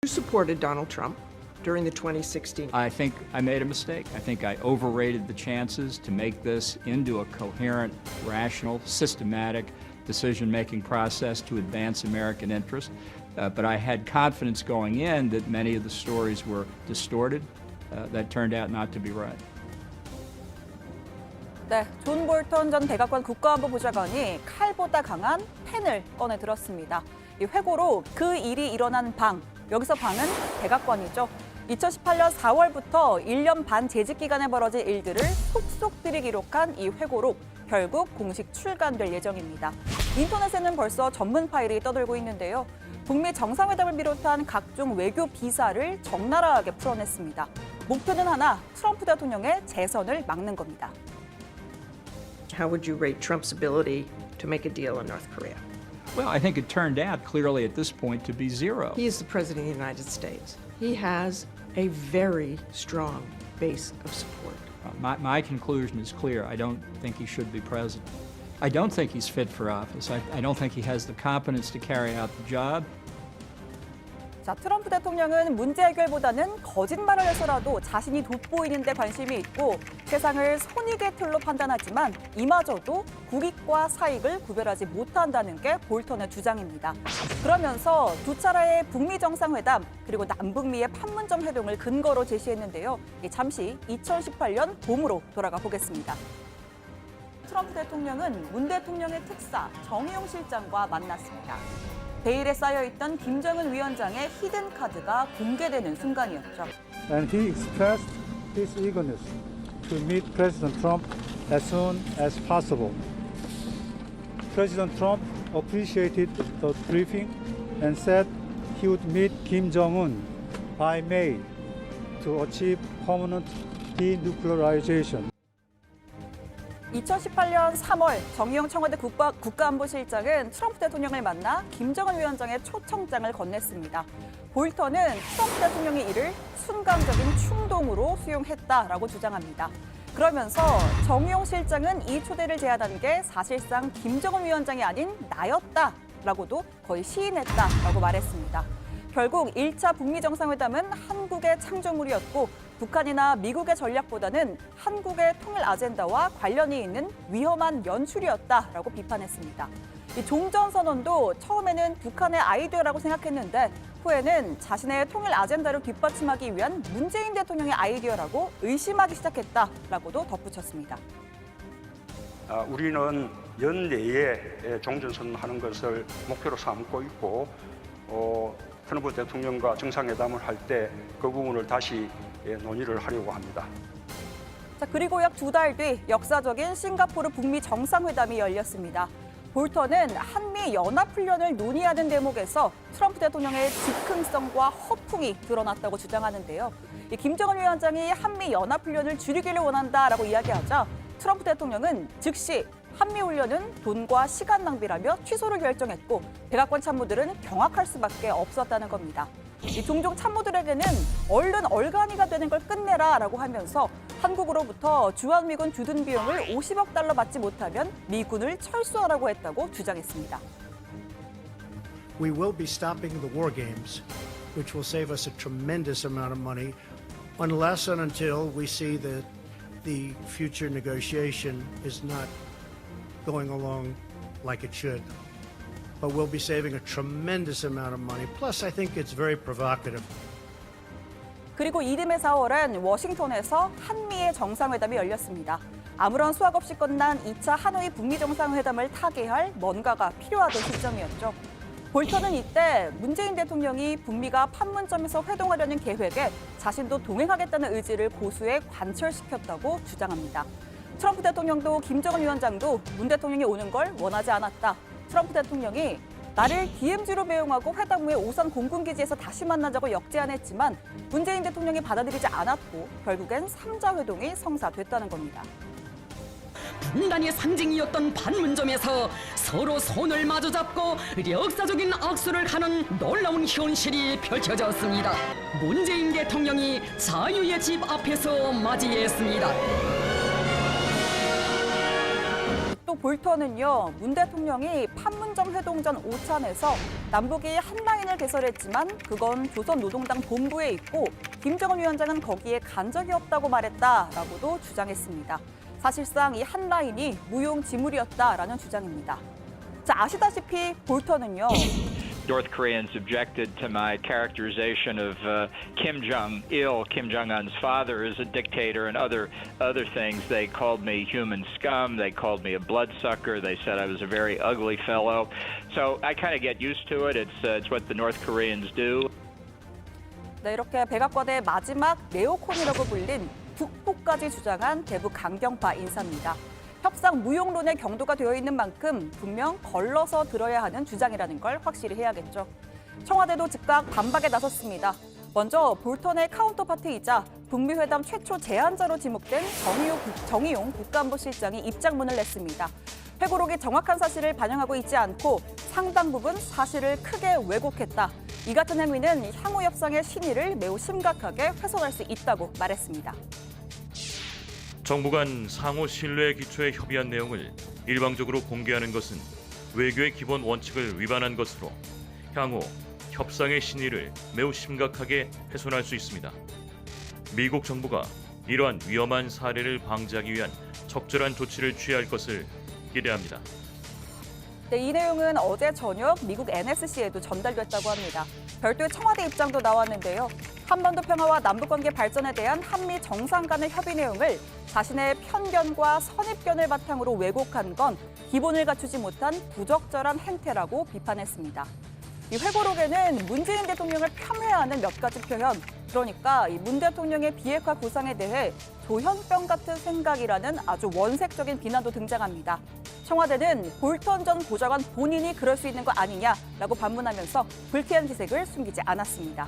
You supported Donald Trump during the 2016. I think I made a mistake. I think I overrated the chances to make this into a coherent, rational, systematic decision-making process to advance American interest. But I had confidence going in that many of the stories were distorted. That turned out not to be right. 네, 존 볼턴 전 백악관 국가안보보좌관이 칼보다 강한 펜을 꺼내 들었습니다. 이 회고로 그 일이 일어난 방, 여기서 방은 백악관이죠. 2018년 4월부터 1년 반 재직 기간에 벌어질 일들을 속속들이 기록한 이 회고록, 결국 공식 출간될 예정입니다. 인터넷에는 벌써 전문 파일이 떠돌고 있는데요. 북미 정상회담을 비롯한 각종 외교 비사를 적나라하게 풀어냈습니다. 목표는 하나, 트럼프 대통령의 재선을 막는 겁니다. How would you rate Trump's ability to make a deal in North Korea? Well, I think it turned out clearly at this point to be zero. He is the President of the United States. He has a very strong base of support. My conclusion is clear. I don't think he should be president. I don't think he's fit for office. I don't think he has the competence to carry out the job. 자, 트럼프 대통령은 문제 해결보다는 거짓말을 해서라도 자신이 돋보이는 데 관심이 있고 세상을 손익의 틀로 판단하지만 이마저도 국익과 사익을 구별하지 못한다는 게 볼턴의 주장입니다. 그러면서 두 차례의 북미 정상회담 그리고 남북미의 판문점 회동을 근거로 제시했는데요. 잠시 2018년 봄으로 돌아가 보겠습니다. 트럼프 대통령은 문 대통령의 특사 정의용 실장과 만났습니다. 베일에 쌓여있던 김정은 위원장의 히든 카드가 공개되는 순간이었죠. And he expressed his eagerness to meet President Trump as soon as possible. President Trump appreciated the briefing and said he would meet Kim Jong-un by May to achieve permanent denuclearization. 2018년 3월 정의용 청와대 국가안보실장은 트럼프 대통령을 만나 김정은 위원장의 초청장을 건넸습니다. 볼턴은 트럼프 대통령의 이를 순간적인 충동으로 수용했다라고 주장합니다. 그러면서 정의용 실장은 이 초대를 제안한 게 사실상 김정은 위원장이 아닌 나였다라고도 거의 시인했다라고 말했습니다. 결국 1차 북미 정상회담은 한국의 창조물이었고 북한이나 미국의 전략보다는 한국의 통일 아젠다와 관련이 있는 위험한 연출이었다라고 비판했습니다. 이 종전선언도 처음에는 북한의 아이디어라고 생각했는데 후에는 자신의 통일 아젠다를 뒷받침하기 위한 문재인 대통령의 아이디어라고 의심하기 시작했다라고도 덧붙였습니다. 우리는 연내에 종전선언하는 것을 목표로 삼고 있고 트럼프 대통령과 정상회담을 할 때 그 부분을 다시 논의를 하려고 합니다. 자, 그리고 약 2달 뒤 역사적인 싱가포르 북미 정상회담이 열렸습니다. 볼턴은 한미 연합훈련을 논의하는 대목에서 트럼프 대통령의 즉흥성과 허풍이 드러났다고 주장하는데요. 김정은 위원장이 한미 연합훈련을 줄이기를 원한다라고 이야기하자 트럼프 대통령은 즉시 한미훈련은 돈과 시간 낭비라며 취소를 결정했고 백악관 참모들은 경악할 수밖에 없었다는 겁니다. 종종 참모들에게는 얼른 얼간이가 되는 걸 끝내라라고 하면서 한국으로부터 주한미군 주둔 비용을 50억 달러 받지 못하면 미군을 철수하라고 했다고 주장했습니다. We will be stopping the war games, which will save us a tremendous amount of money, unless and until we see that the future negotiation is not going along like it should. But we'll be saving a tremendous amount of money. Plus, I think it's very provocative. 그리고 이듬해 4월엔 워싱턴에서 한미의 정상회담이 열렸습니다. 아무런 수확 없이 끝난 2차 하노이 북미 정상회담을 타개할 뭔가가 필요하던 시점이었죠. 볼턴은 이때 문재인 대통령이 북미가 판문점에서 회동하려는 계획에 자신도 동행하겠다는 의지를 고수해 관철시켰다고 주장합니다. 트럼프 대통령도 김정은 위원장도 문 대통령이 오는 걸 원하지 않았다. 트럼프 대통령이 나를 DMZ로 배용하고 회담 후에 오산 공군기지에서 다시 만나자고 역제안했지만 문재인 대통령이 받아들이지 않았고 결국엔 3자 회동이 성사됐다는 겁니다. 분단의 상징이었던 판문점에서 서로 손을 마주잡고 역사적인 악수를 하는 놀라운 현실이 펼쳐졌습니다. 문재인 대통령이 자유의 집 앞에서 맞이했습니다. 또 볼턴은요, 문 대통령이 판문점 회동 전 오찬에서 남북이 한 라인을 개설했지만 그건 조선노동당 본부에 있고 김정은 위원장은 거기에 간 적이 없다고 말했다라고도 주장했습니다. 사실상 이 한 라인이 무용지물이었다라는 주장입니다. 자, 아시다시피 볼턴은요. North Koreans objected to my characterization of Kim Jong-il, Kim Jong-un's father, as a dictator and other things. They called me human scum. They called me a bloodsucker. They said I was a very ugly fellow. So I kind of get used to it. It's what the North Koreans do. 네, 이렇게 백악관의 마지막 네오콘이라고 불린 북포까지 주장한 대북 강경파 인사입니다. 협상 무용론의 경도가 되어 있는 만큼 분명 걸러서 들어야 하는 주장이라는 걸 확실히 해야겠죠. 청와대도 즉각 반박에 나섰습니다. 먼저 볼턴의 카운터파트이자 북미 회담 최초 제안자로 지목된 정의용 국가안보실장이 입장문을 냈습니다. 회고록이 정확한 사실을 반영하고 있지 않고 상당 부분 사실을 크게 왜곡했다. 이 같은 행위는 향후 협상의 신의를 매우 심각하게 훼손할 수 있다고 말했습니다. 정부 간 상호 신뢰 기초에 협의한 내용을 일방적으로 공개하는 것은 외교의 기본 원칙을 위반한 것으로 향후 협상의 신의를 매우 심각하게 훼손할 수 있습니다. 미국 정부가 이러한 위험한 사례를 방지하기 위한 적절한 조치를 취할 것을 기대합니다. 네, 이 내용은 어제 저녁 미국 NSC에도 전달됐다고 합니다. 별도의 청와대 입장도 나왔는데요. 한반도 평화와 남북관계 발전에 대한 한미 정상 간의 협의 내용을 자신의 편견과 선입견을 바탕으로 왜곡한 건 기본을 갖추지 못한 부적절한 행태라고 비판했습니다. 이 회고록에는 문재인 대통령을 폄훼하는 몇 가지 표현, 그러니까 이 문 대통령의 비핵화 구상에 대해 조현병 같은 생각이라는 아주 원색적인 비난도 등장합니다. 청와대는 볼턴 전 보좌관 본인이 그럴 수 있는 거 아니냐라고 반문하면서 불쾌한 기색을 숨기지 않았습니다.